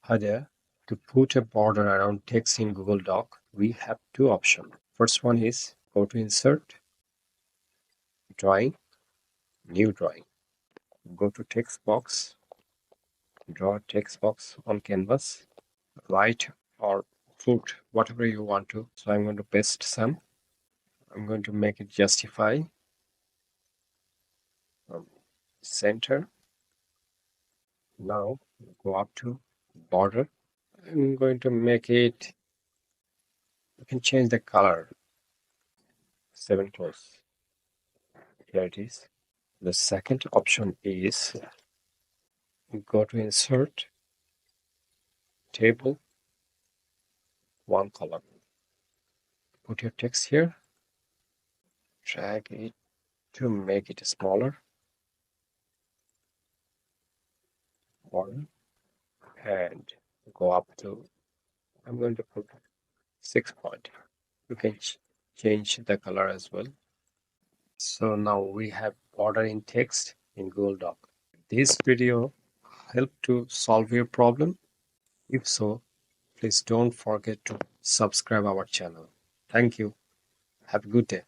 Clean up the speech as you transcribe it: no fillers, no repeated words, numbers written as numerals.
Hi there. To put a border around text in Google Doc, we have two options. First one is go to Insert, Drawing, New Drawing. Go to Text Box, draw a text box on canvas, write or put whatever you want to. So I'm going to paste some. I'm going to make it justify. Center. Now go up to border. I'm going to make it, you can change the color. 7 close. Here it is. The second option is go to Insert, Table, One Column. Put your text here, drag it to make it smaller, border, and go up to, I'm going to put 6 point. You can change the color as well. So now we have border in text in Google Doc. This video helped to solve your problem? If so, please don't forget to subscribe our channel. Thank you. Have a good day.